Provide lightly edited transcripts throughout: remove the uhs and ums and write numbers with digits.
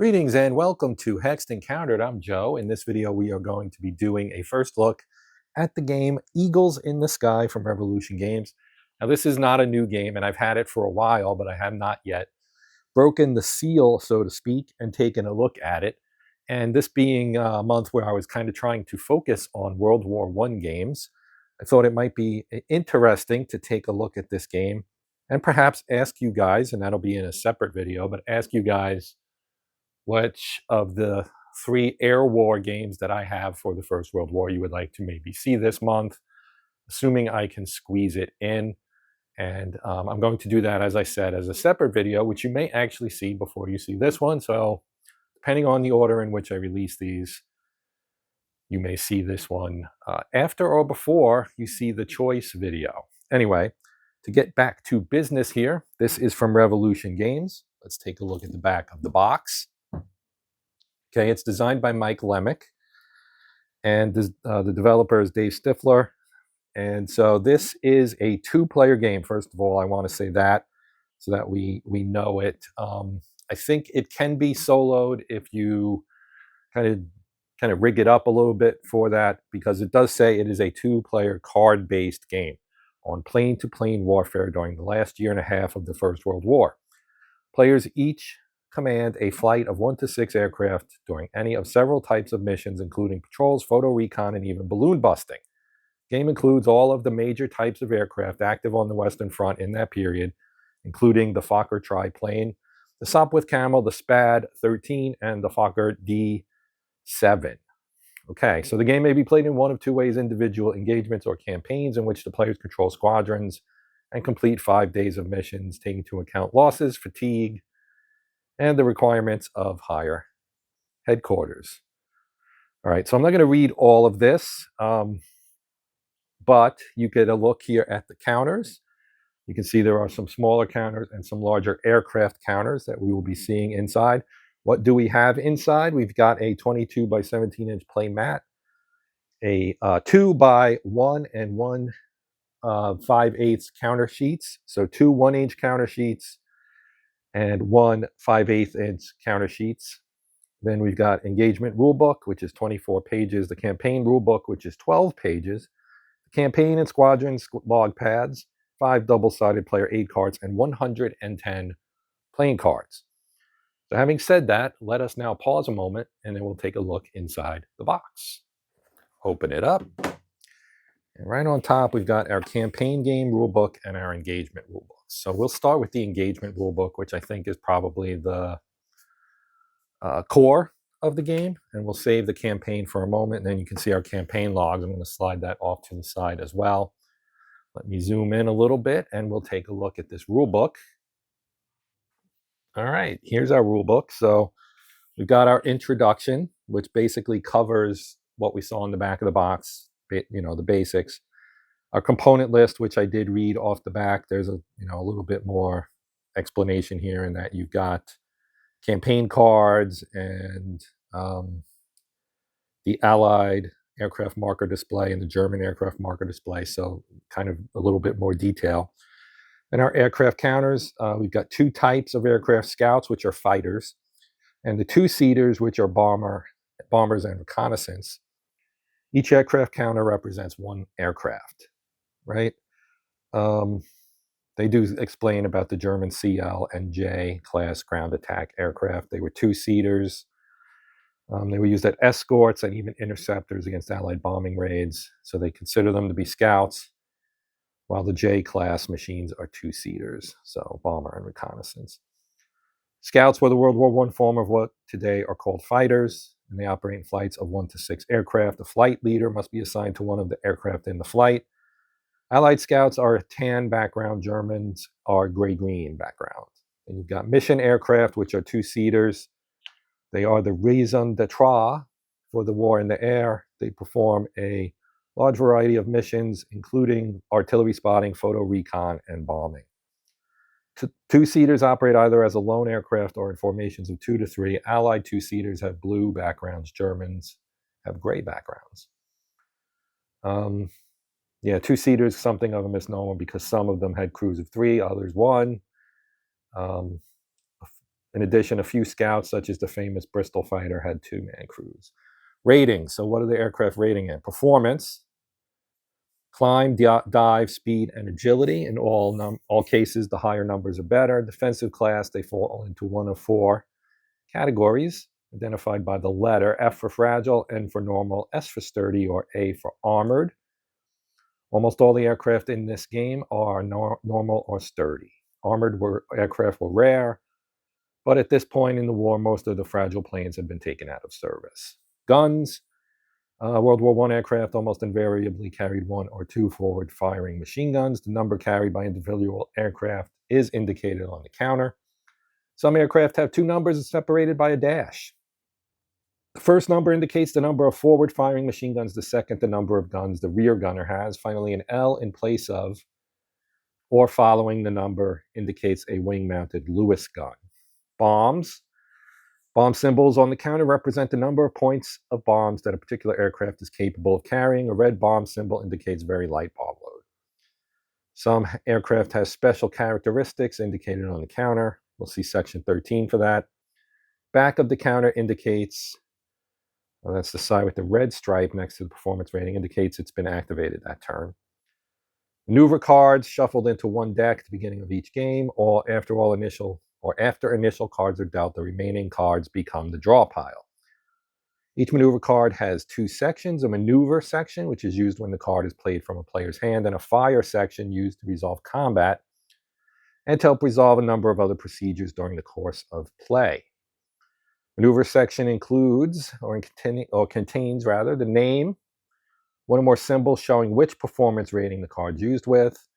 Greetings and welcome to Hexed Encountered. I'm Joe. In this video, we are going to be doing a first look at the game Eagles in the Sky from Revolution Games. Now, this is not a new game, and I've had it for a while, but I have not yet broken the seal, so to speak, and taken a look at it. And this being a month where I was kind of trying to focus on World War I games, I thought it might be interesting to take a look at this game and perhaps ask you guys, and that'll be in a separate video, but ask you guys which of the 3 air war games that I have for the First World War you would like to maybe see this month, assuming I can squeeze it in. And I'm going to do that, as I said, as a separate video, which you may actually see before you see this one. So depending on the order in which I release these, you may see this one after or before you see the choice video. Anyway, to get back to business here, this is from Revolution Games. Let's take a look at the back of the box. Okay, it's designed by Mike Lemick, and the developer is Dave Stifler. And so this is a 2-player game. First of all, I want to say that so that we know it. I think it can be soloed if you kind of rig it up a little bit for that, because it does say it is a 2-player card-based game on plane-to-plane warfare during the last year and a half of the First World War. Players each command a flight of 1 to 6 aircraft during any of several types of missions, including patrols, photo recon, and even balloon busting. The game includes all of the major types of aircraft active on the Western Front in that period, including the Fokker triplane, the Sopwith Camel, the SPAD 13, and the Fokker D7. Okay, so the game may be played in one of 2 ways: individual engagements or campaigns in which the players control squadrons and complete 5 days of missions, taking into account losses, fatigue, and the requirements of higher headquarters. All right, so I'm not going to read all of this, but you get a look here at the counters. You can see there are some smaller counters and some larger aircraft counters that we will be seeing inside. What do we have inside? We've got a 22 by 17 inch play mat, a 2 by 1 and 1 5/8 counter sheets. So 2 1-inch counter sheets and 1 5/8 inch counter sheets. Then we've got engagement rulebook, which is 24 pages, the campaign rulebook, which is 12 pages, the campaign and squadron log pads, 5 double-sided player aid cards, and 110 playing cards. So having said that, let us now pause a moment, and then we'll take a look inside the box. Open it up. And right on top, we've got our campaign game rulebook and our engagement rulebook. So we'll start with the engagement rulebook, which I think is probably the core of the game, and we'll save the campaign for a moment, and then you can see our campaign logs. I'm going to slide that off to the side as well. Let me zoom in a little bit, and we'll take a look at this rulebook. All right, here's our rulebook. So we've got our introduction, which basically covers what we saw in the back of the box, you know, the basics. Our component list, which I did read off the back, there's a little bit more explanation here in that you've got campaign cards and the Allied aircraft marker display and the German aircraft marker display, so kind of a little bit more detail. And our aircraft counters, we've got 2 types of aircraft: scouts, which are fighters, and the 2-seaters, which are bombers and reconnaissance. Each aircraft counter represents 1 aircraft, right? They do explain about the German CL and J class ground attack aircraft. They were 2-seaters. They were used as escorts and even interceptors against Allied bombing raids. So they consider them to be scouts, while the J class machines are 2-seaters, so bomber and reconnaissance. Scouts were the World War I form of what today are called fighters, and they operate in flights of 1 to 6 aircraft. The flight leader must be assigned to one of the aircraft in the flight. Allied scouts are a tan background. Germans are gray-green background. And you've got mission aircraft, which are 2-seaters. They are the raison d'etre for the war in the air. They perform a large variety of missions, including artillery spotting, photo recon, and bombing. 2-seaters operate either as a lone aircraft or in formations of 2 to 3. Allied 2-seaters have blue backgrounds. Germans have gray backgrounds. 2-seaters, something of a misnomer because some of them had crews of 3, others 1. In addition, a few scouts, such as the famous Bristol fighter, had two-man crews. Rating. So what are the aircraft rating in? Performance, climb, dive, speed, and agility. In all cases, the higher numbers are better. Defensive class, they fall into one of four categories, identified by the letter F for fragile, N for normal, S for sturdy, or A for armored. Almost all the aircraft in this game are normal or sturdy. Armored aircraft were rare, but at this point in the war, most of the fragile planes had been taken out of service. Guns. World War I aircraft almost invariably carried one or two forward-firing machine guns. The number carried by individual aircraft is indicated on the counter. Some aircraft have two numbers separated by a dash. The first number indicates the number of forward-firing machine guns. The second, the number of guns the rear gunner has. Finally, an L in place of or following the number indicates a wing-mounted Lewis gun. Bombs. Bomb symbols on the counter represent the number of points of bombs that a particular aircraft is capable of carrying. A red bomb symbol indicates very light bomb load. Some aircraft has special characteristics indicated on the counter. We'll see section 13 for that. Back of the counter indicates, well, that's the side with the red stripe next to the performance rating, indicates it's been activated that turn. Maneuver cards shuffled into one deck at the beginning of each game. After initial cards are dealt, the remaining cards become the draw pile. Each maneuver card has two sections, a maneuver section, which is used when the card is played from a player's hand, and a fire section used to resolve combat and to help resolve a number of other procedures during the course of play. Maneuver section includes, or contains the name, one or more symbols showing which performance rating the card's used with.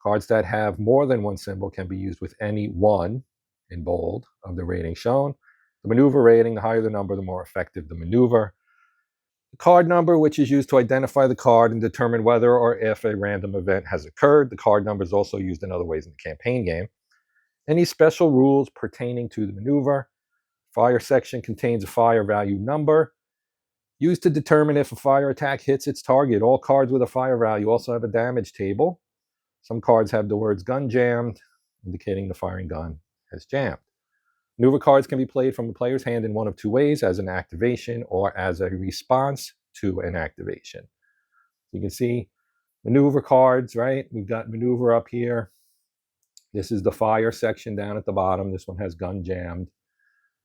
Cards that have more than one symbol can be used with any one, in bold, of the rating shown. The maneuver rating, the higher the number, the more effective the maneuver. The card number, which is used to identify the card and determine whether or if a random event has occurred. The card number is also used in other ways in the campaign game. Any special rules pertaining to the maneuver. Fire section contains a fire value number used to determine if a fire attack hits its target. All cards with a fire value also have a damage table. Some cards have the words gun jammed, indicating the firing gun has jammed. Maneuver cards can be played from the player's hand in one of two ways, as an activation or as a response to an activation. You can see maneuver cards, right? We've got maneuver up here. This is the fire section down at the bottom. This one has gun jammed.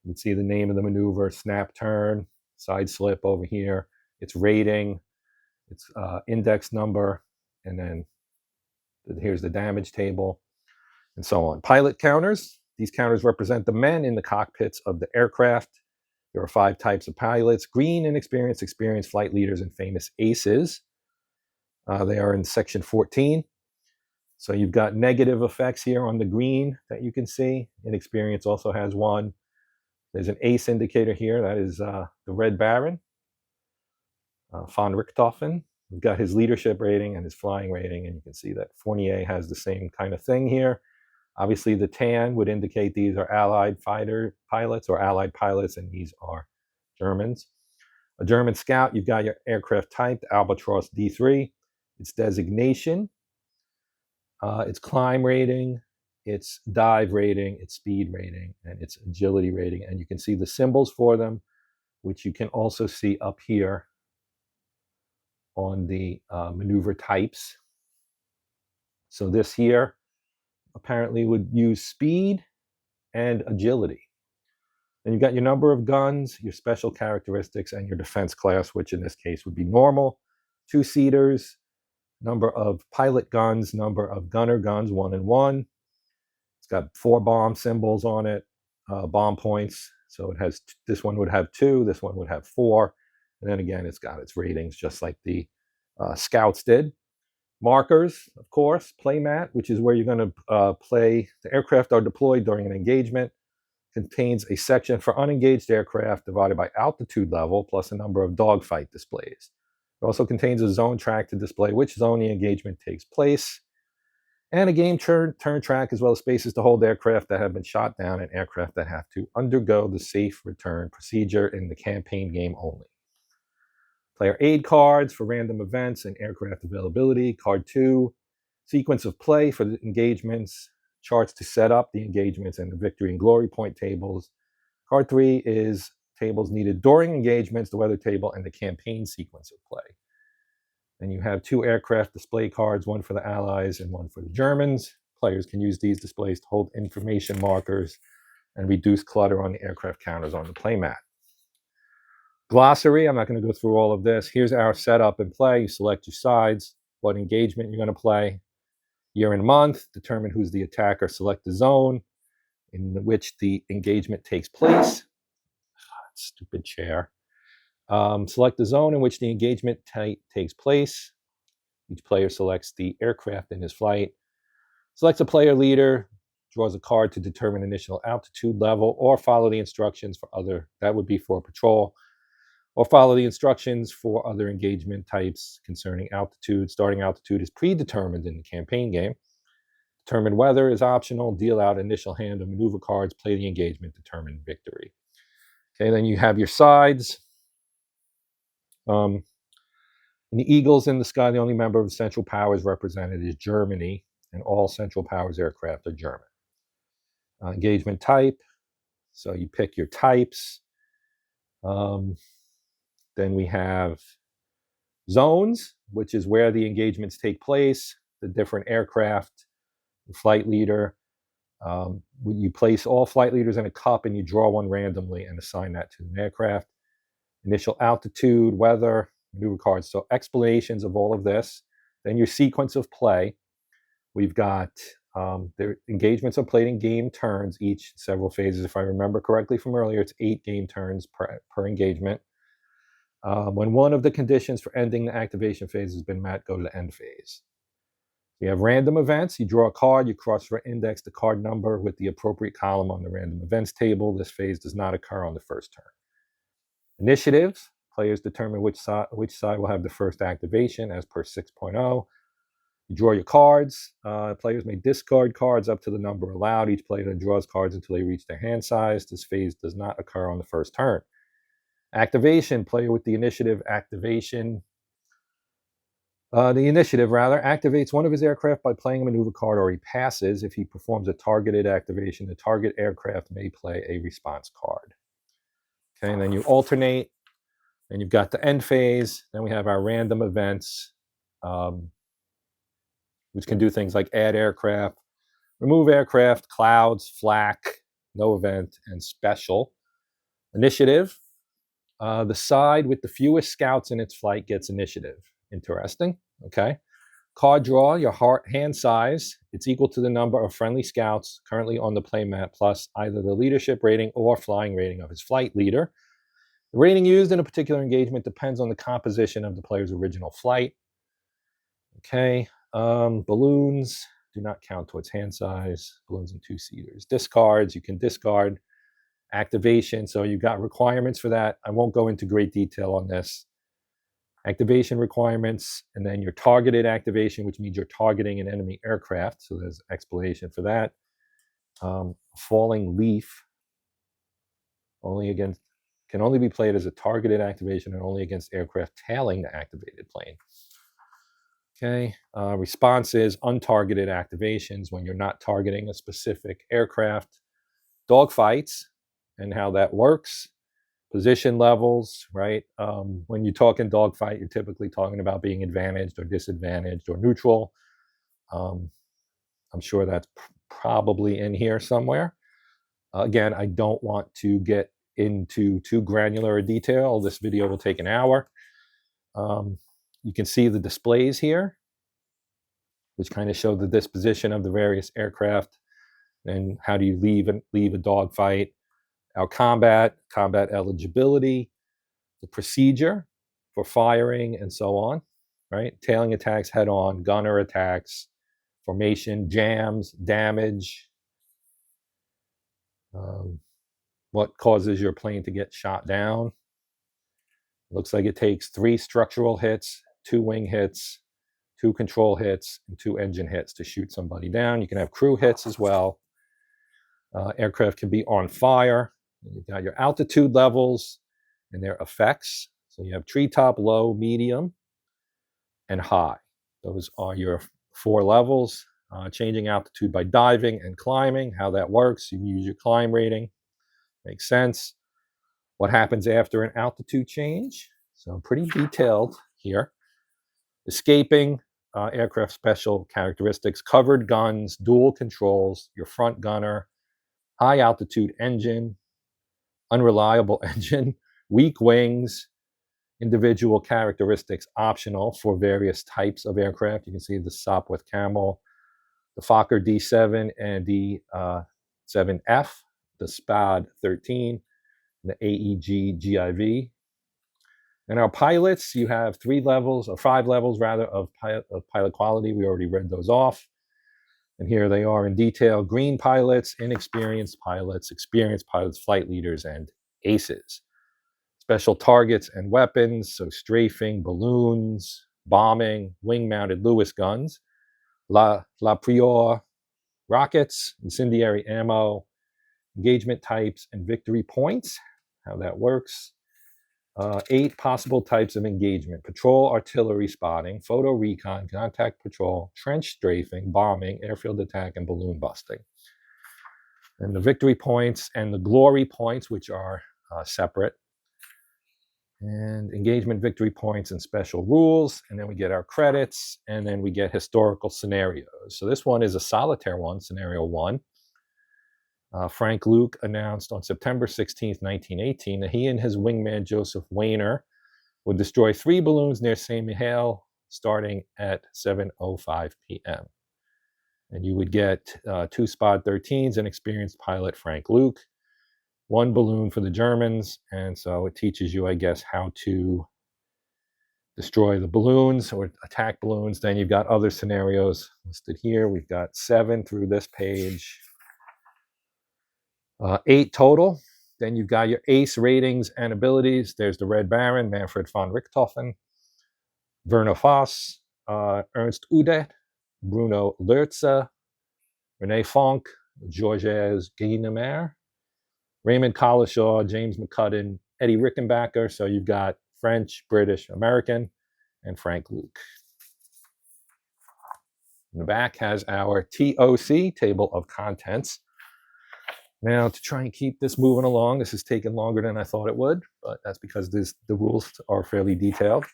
You can see the name of the maneuver, snap turn, side slip over here. Its rating, its index number, and then here's the damage table, and so on. Pilot counters. These counters represent the men in the cockpits of the aircraft. There are 5 types of pilots: green, inexperienced, experienced, flight leaders, and famous aces. They are in section 14. So you've got negative effects here on the green that you can see. Inexperience also has one. There's an ace indicator here. That is the Red Baron, von Richthofen. We've got his leadership rating and his flying rating, and you can see that Fournier has the same kind of thing here. Obviously, the tan would indicate these are Allied fighter pilots or Allied pilots, and these are Germans. A German scout, you've got your aircraft type, the Albatros D3, its designation, its climb rating, its dive rating, its speed rating, and its agility rating. And you can see the symbols for them, which you can also see up here on the maneuver types. So this here apparently would use speed and agility. Then you've got your number of guns, your special characteristics, and your defense class, which in this case would be normal. 2-seaters, number of pilot guns, number of gunner guns, 1 and 1. It's got 4 bomb symbols on it, bomb points. So it has, this one would have 2, this one would have 4. And then again, it's got its ratings just like the scouts did. Markers, of course, playmat, which is where you're going to play. The aircraft are deployed during an engagement. Contains a section for unengaged aircraft divided by altitude level plus a number of dogfight displays. It also contains a zone track to display which zone the engagement takes place, and a game turn track, as well as spaces to hold aircraft that have been shot down and aircraft that have to undergo the safe return procedure in the campaign game only. Player aid cards for random events and aircraft availability. Card 2, sequence of play for the engagements. charts to set up the engagements and the victory and glory point tables. Card 3 is tables needed during engagements, the weather table, and the campaign sequence of play. Then you have 2 aircraft display cards, one for the Allies and one for the Germans. Players can use these displays to hold information markers and reduce clutter on the aircraft counters on the playmat. Glossary, I'm not going to go through all of this. Here's our setup and play. You select your sides, what engagement you're going to play, year and month, determine who's the attacker, select the zone in which the engagement takes place. Stupid chair. Select the zone in which the engagement takes place. Each player selects the aircraft in his flight. Selects a player leader, draws a card to determine initial altitude level, or follow the instructions for other, that would be for patrol, or follow the instructions for other engagement types concerning altitude. Starting altitude is predetermined in the campaign game. Determine weather is optional. Deal out initial hand or maneuver cards. Play the engagement. Determine victory. Okay, then you have your sides. In the Eagles in the sky, the only member of Central Powers represented is Germany, and all Central Powers aircraft are German. Engagement type. So you pick your types. Then we have zones, which is where the engagements take place, the different aircraft, the flight leader. You place all flight leaders in a cup and you draw one randomly and assign that to an aircraft. Initial altitude, weather, maneuver cards. So explanations of all of this. Then your sequence of play. We've got the engagements are played in game turns, each several phases. If I remember correctly from earlier, it's 8 game turns per engagement. When one of the conditions for ending the activation phase has been met, go to the end phase. You have random events. You draw a card, you cross-index the card number with the appropriate column on the random events table. This phase does not occur on the first turn. Initiatives. Players determine which side will have the first activation as per 6.0. You draw your cards. Players may discard cards up to the number allowed. Each player then draws cards until they reach their hand size. This phase does not occur on the first turn. Activation. Player with the initiative activates one of his aircraft by playing a maneuver card, or he passes. If he performs a targeted activation, the target aircraft may play a response card. Okay, and then you alternate. Then you've got the end phase. Then we have our random events, which can do things like add aircraft, remove aircraft, clouds, flak, no event, and special. Initiative. The side with the fewest scouts in its flight gets initiative. Interesting. Okay. Card draw, your hand size. It's equal to the number of friendly scouts currently on the playmat plus either the leadership rating or flying rating of his flight leader. The rating used in a particular engagement depends on the composition of the player's original flight. Okay. Balloons do not count towards hand size. Balloons and 2-seaters. Discards, you can discard. Activation, so you've got requirements for that. I won't go into great detail on this. Activation requirements, and then your targeted activation, which means you're targeting an enemy aircraft. So there's explanation for that. Falling leaf can only be played as a targeted activation and only against aircraft tailing the activated plane. Okay. Responses, untargeted activations when you're not targeting a specific aircraft. Dogfights and how that works. Position levels, right? When you talk in dogfight, you're typically talking about being advantaged or disadvantaged or neutral. I'm sure that's probably in here somewhere. Again, I don't want to get into too granular a detail. This video will take an hour. You can see the displays here, which kind of show the disposition of the various aircraft and how do you leave a dogfight. Our combat eligibility, the procedure for firing, and so on, right? Tailing attacks head on, gunner attacks, formation, jams, damage, what causes your plane to get shot down. Looks like it takes 3 structural hits, 2 wing hits, 2 control hits, and 2 engine hits to shoot somebody down. You can have crew hits as well. Aircraft can be on fire. You've got your altitude levels and their effects. So you have treetop, low, medium, and high. Those are your 4 levels. changing altitude by diving and climbing, how that works. You use your climb rating. Makes sense. What happens after an altitude change? So pretty detailed here. Escaping, aircraft special characteristics, covered guns, dual controls, your front gunner, high altitude engine, unreliable engine, weak wings, individual characteristics optional for various types of aircraft. You can see the Sopwith Camel, the Fokker D7 and D7F, the SPAD 13, the AEG GIV. And our pilots, you have 3 levels, or 5 levels rather, of pilot quality. We already read those off. And here they are in detail: green pilots, inexperienced pilots, experienced pilots, flight leaders, and aces. Special targets and weapons, so strafing, balloons, bombing, wing-mounted Lewis guns, La Prior rockets, incendiary ammo, engagement types, and victory points, how that works. 8 possible types of engagement: patrol, artillery spotting, photo recon, contact patrol, trench strafing, bombing, airfield attack, and balloon busting. And the victory points and the glory points, which are separate. And engagement, victory points, and special rules. And then we get our credits, and then we get historical scenarios. So this one is a solitaire one, scenario 1. Frank Luke announced on September 16th, 1918, that he and his wingman Joseph Wainer would destroy 3 balloons near St. Mihiel starting at 7:05 p.m. And you would get 2 SPAD 13s and experienced pilot Frank Luke, 1 balloon for the Germans. And so it teaches you, I guess, how to destroy the balloons or attack balloons. Then you've got other scenarios listed here. We've got 7 through this page. 8 total. Then you've got your ace ratings and abilities. There's the Red Baron, Manfred von Richthofen, Werner Voss, Ernst Udet, Bruno Lertze, Rene Fonck, Georges Guynemer, Raymond Collishaw, James McCudden, Eddie Rickenbacker. So you've got French, British, American, and Frank Luke. In the back has our TOC, table of contents. Now, to try and keep this moving along, this is taking longer than I thought it would, but that's because the rules are fairly detailed.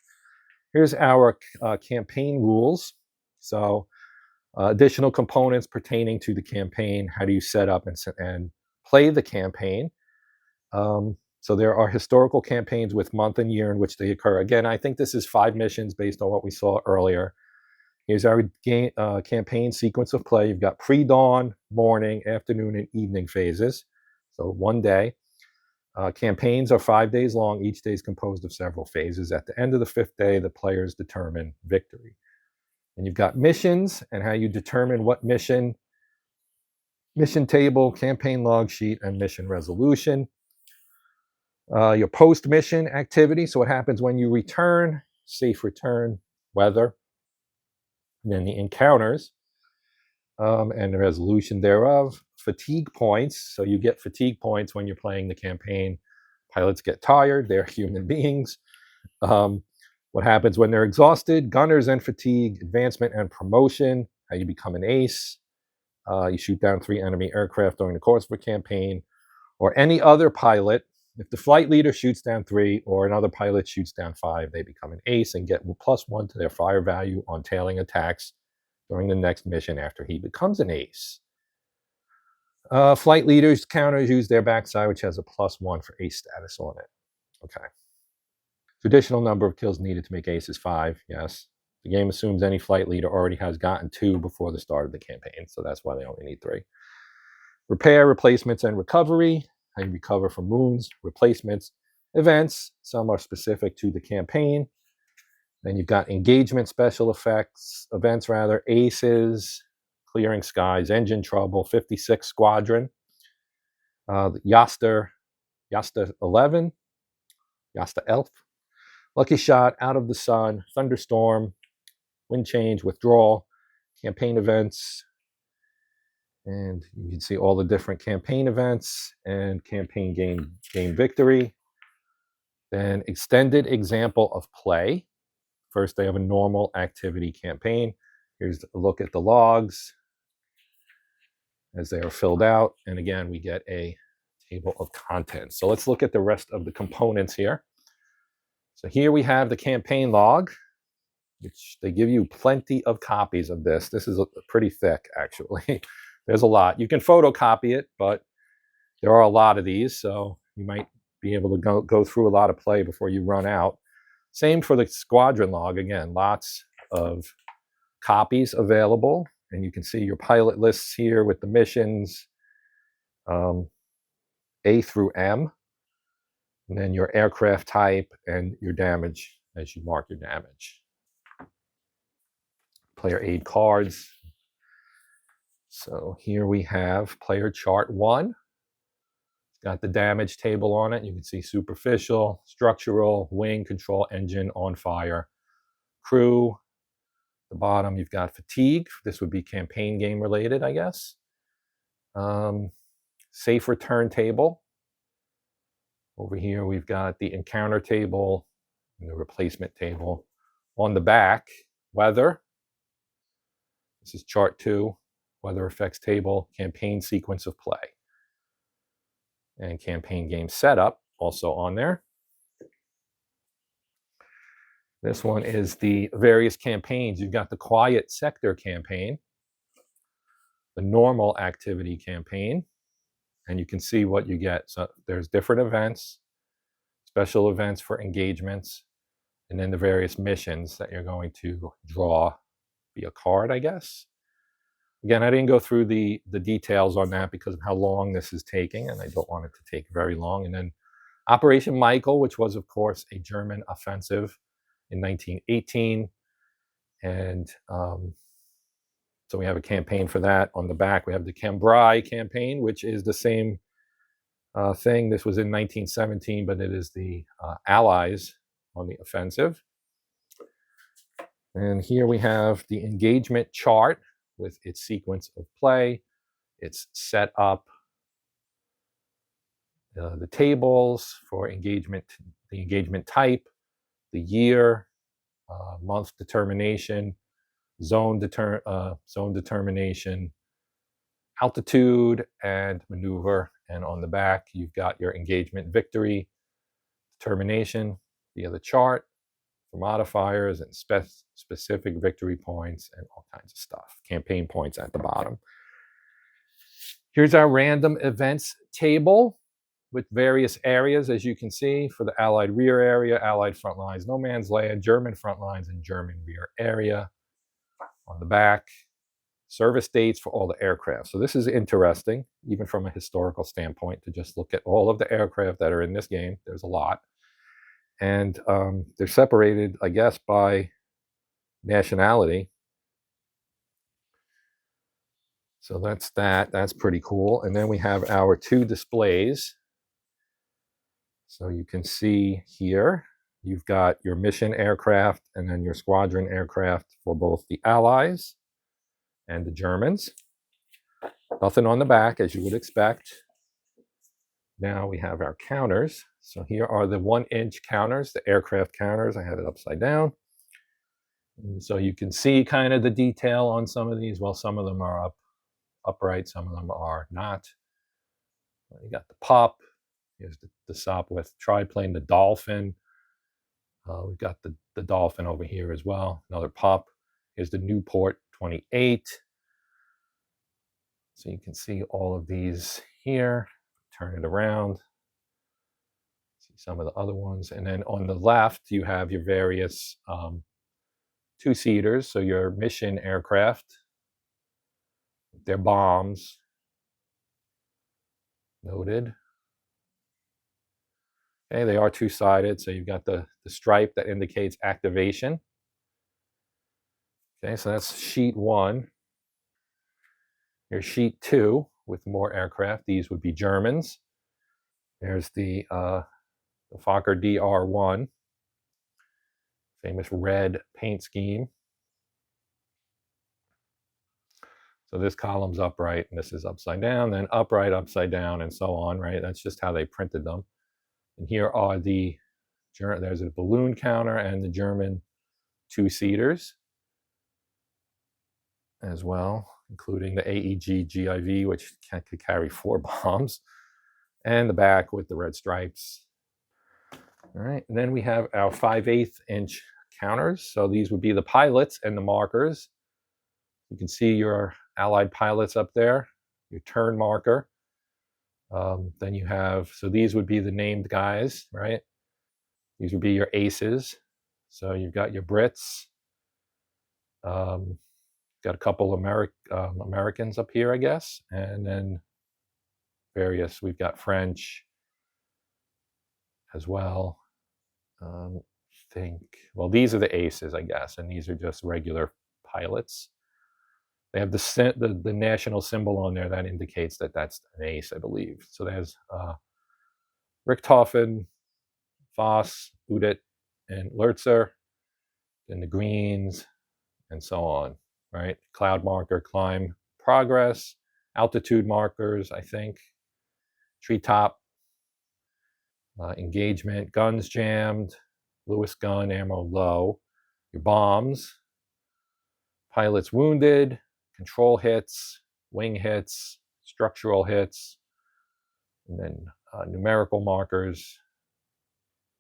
Here's our campaign rules. So additional components pertaining to the campaign. How do you set up and play the campaign? So there are historical campaigns with month and year in which they occur. Again, I think this is 5 missions based on what we saw earlier. Here's our campaign sequence of play. You've got pre-dawn, morning, afternoon, and evening phases. So 1 day. Campaigns are 5 days long. Each day is composed of several phases. At the end of the 5th day, the players determine victory. And you've got missions and how you determine what mission table, campaign log sheet, and mission resolution. Your post-mission activity. So what happens when you return, safe return, weather. And then the encounters and the resolution thereof. Fatigue points. So you get fatigue points when you're playing the campaign. Pilots get tired. They're human beings. What happens when they're exhausted? Gunners and fatigue, advancement and promotion, how you become an ace. You shoot down 3 enemy aircraft during the course of a campaign. Or any other pilot. If the flight leader shoots down 3 or another pilot shoots down 5, they become an ace and get +1 to their fire value on tailing attacks during the next mission after he becomes an ace. Flight leaders counters use their backside, which has a +1 for ace status on it. Okay. Traditional number of kills needed to make ace is 5. Yes. The game assumes any flight leader already has gotten 2 before the start of the campaign, so that's why they only need 3. Repair, replacements, and recovery. How you recover from wounds, replacements, events. Some are specific to the campaign. Then you've got engagement, special effects, events rather, aces, clearing skies, engine trouble, 56 Squadron, Yasta 11, Yasta Elf, Lucky Shot, Out of the Sun, Thunderstorm, Wind Change, Withdrawal, campaign events. And you can see all the different campaign events and campaign game victory. Then extended example of play. First, they have a normal activity campaign. Here's a look at the logs. as they are filled out. And again, we get a table of contents. So let's look at the rest of the components here. So here we have the campaign log, which they give you plenty of copies of this. This is pretty thick, actually. There's a lot. You can photocopy it, but there are a lot of these, so you might be able to go through a lot of play before you run out. Same for the squadron log. Again, lots of copies available, and you can see your pilot lists here with the missions, A through M, and then your aircraft type and your damage as you mark your damage. Player aid cards. So here we have player chart 1. It's got the damage table on it. You can see superficial, structural, wing, control, engine, on fire, crew. At the bottom, you've got fatigue. This would be campaign game related, I guess. Safe return table. Over here, we've got the encounter table and the replacement table. On the back, weather. This is chart 2, weather effects table, campaign sequence of play. And campaign game setup, also on there. This one is the various campaigns. You've got the quiet sector campaign, the normal activity campaign, and you can see what you get. So there's different events, special events for engagements, and then the various missions that you're going to draw via card, I guess. Again, I didn't go through the details on that because of how long this is taking, and I don't want it to take very long. And then Operation Michael, which was, of course, a German offensive in 1918. And so we have a campaign for that. On the back, we have the Cambrai campaign, which is the same thing. This was in 1917, but it is the Allies on the offensive. And here we have the engagement chart with its sequence of play, its set up, the tables for engagement, the engagement type, the year, month determination, zone determination, altitude, and maneuver. And on the back, you've got your engagement victory determination via the chart for modifiers and specific victory points and all kinds of stuff. Campaign points at the bottom. Here's our random events table with various areas, as you can see, for the Allied rear area, Allied front lines, no man's land, German front lines, and German rear area. On the back, service dates for all the aircraft. So this is interesting, even from a historical standpoint, to just look at all of the aircraft that are in this game. There's a lot. And they're separated, I guess, by nationality. So that's that. That's pretty cool. And then we have our 2 displays. So you can see here, you've got your mission aircraft and then your squadron aircraft for both the Allies and the Germans. Nothing on the back, as you would expect. Now we have our counters. So here are the 1-inch counters, the aircraft counters. I have it upside down. And so you can see kind of the detail on some of these. Well, some of them are upright, some of them are not. You got the pop. Here's the Sopwith triplane, the Dolphin. We've got the Dolphin over here as well. Another pop. Here's the Newport 28. So you can see all of these here. Turn it around. See some of the other ones. And then on the left, you have your various 2-seaters. So your mission aircraft, their bombs, noted. Okay, they are 2-sided, so you've got the stripe that indicates activation. Okay, so that's sheet 1. Here's sheet 2 with more aircraft. These would be Germans. There's the Fokker DR-1, famous red paint scheme. So this column's upright, and this is upside down, then upright, upside down, and so on, right? That's just how they printed them. And here are there's a balloon counter and the German 2-seaters as well. including the AEG GIV, which could carry 4 bombs, and the back with the red stripes. All right, and then we have our 5/8 inch counters. So these would be the pilots and the markers. You can see your allied pilots up there, your turn marker. Then you have, so these would be the named guys, right? These would be your aces. So you've got your Brits. Got a couple Americans up here, I guess. And then various, we've got French as well. Well, these are the aces, I guess, and these are just regular pilots. They have the national symbol on there that indicates that that's an ace, I believe. So there's Richthofen, Voss, Udit, and Lurzer, and the greens, and so on, right? Cloud marker, climb, progress, altitude markers, I think, treetop, engagement, guns jammed, Lewis gun, ammo low, your bombs, pilots wounded, control hits, wing hits, structural hits, and then numerical markers,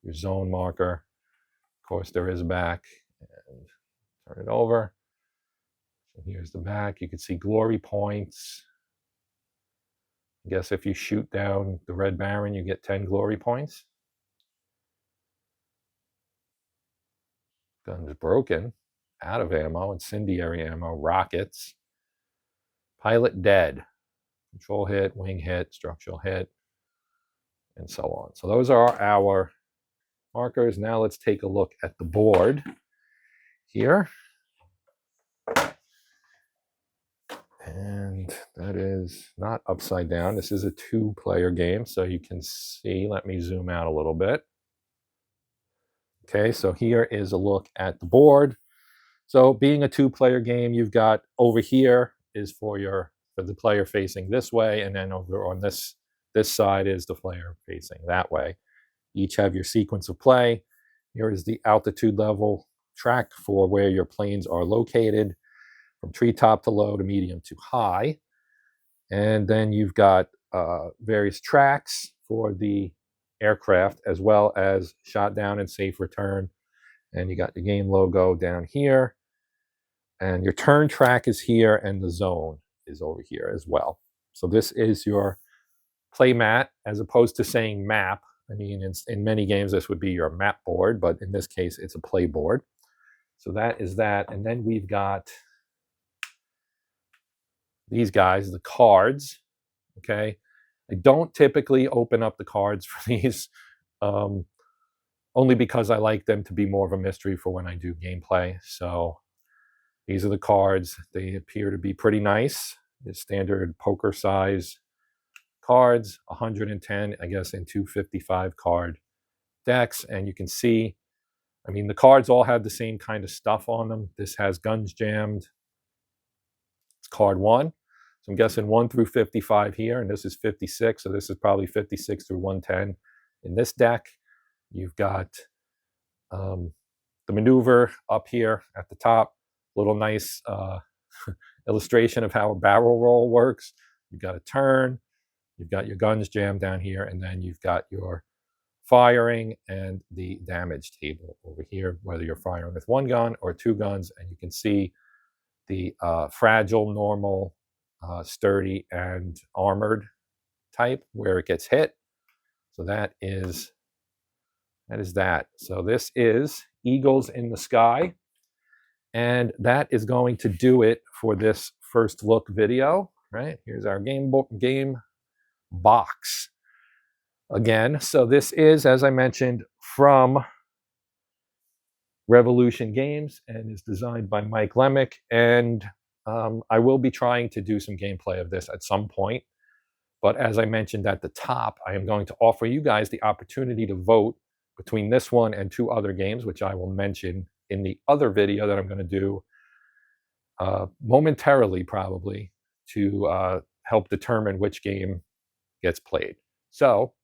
your zone marker. Of course, there is a back, and turn it over. So here's the back. You can see glory points. I guess if you shoot down the Red Baron, you get 10 glory points. Guns broken, out of ammo, incendiary ammo, rockets. Pilot dead. Control hit, wing hit, structural hit, and so on. So those are our markers. Now let's take a look at the board here. And that is not upside down. This is a 2-player game, so you can see. Let me zoom out a little bit. Okay, so here is a look at the board. So being a 2-player game, you've got over here is for the player facing this way, and then over on this side is the player facing that way. Each have your sequence of play. Here is the altitude level track for where your planes are located, from treetop to low to medium to high. And then you've got various tracks for the aircraft, as well as shot down and safe return. And you got the game logo down here. And your turn track is here, and the zone is over here as well. So this is your playmat, as opposed to saying map. I mean, in many games, this would be your map board, but in this case, it's a play board. So that is that. And then we've got these guys, the cards, okay? I don't typically open up the cards for these, only because I like them to be more of a mystery for when I do gameplay. So these are the cards. They appear to be pretty nice. The standard poker size cards, 110, I guess, in 255 card decks. And you can see, I mean, the cards all have the same kind of stuff on them. This has guns jammed. It's card 1. So I'm guessing 1 through 55 here, and this is 56. So this is probably 56 through 110 in this deck. You've got the maneuver up here at the top. Little nice illustration of how a barrel roll works. You've got a turn. You've got your guns jammed down here, and then you've got your firing and the damage table over here, whether you're firing with 1 gun or 2 guns. And you can see the fragile, normal, sturdy, and armored type where it gets hit. So that is that. So this is Eagles in the Sky. And that is going to do it for this first look video, right? Here's our game box again. So this is, as I mentioned, from Revolution Games and is designed by Mike Lemick. And I will be trying to do some gameplay of this at some point. But as I mentioned at the top, I am going to offer you guys the opportunity to vote between this one and 2 other games, which I will mention in the other video that I'm going to do momentarily, probably, to help determine which game gets played. So,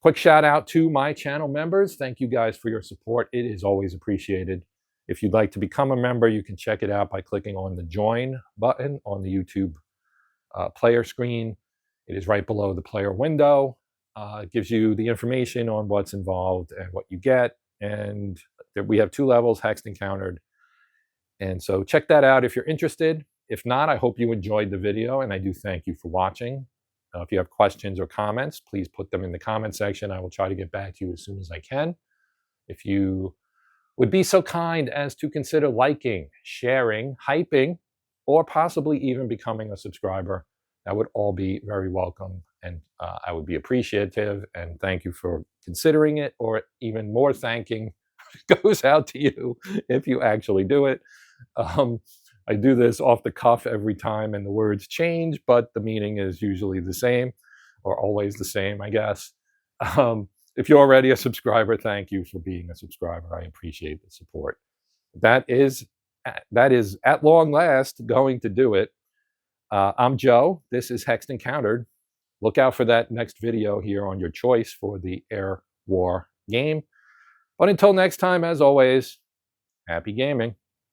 quick shout out to my channel members. Thank you guys for your support. It is always appreciated. If you'd like to become a member, you can check it out by clicking on the join button on the YouTube player screen. It is right below the player window. It gives you the information on what's involved and what you get. And we have 2 levels, hexed and countered. And so check that out if you're interested. If not, I hope you enjoyed the video, and I do thank you for watching. If you have questions or comments, please put them in the comment section. I will try to get back to you as soon as I can. If you would be so kind as to consider liking, sharing, hyping, or possibly even becoming a subscriber, that would all be very welcome, and I would be appreciative, and thank you for considering it, or even more thanking goes out to you if you actually do it. I do this off the cuff every time, and the words change, but the meaning is usually the same, or always the same, I guess. If you're already a subscriber, thank you for being a subscriber. I appreciate the support. That is at long last going to do it. I'm Joe. This is Hexed and Countered. Look out for that next video here on your choice for the Air War game. But until next time, as always, happy gaming.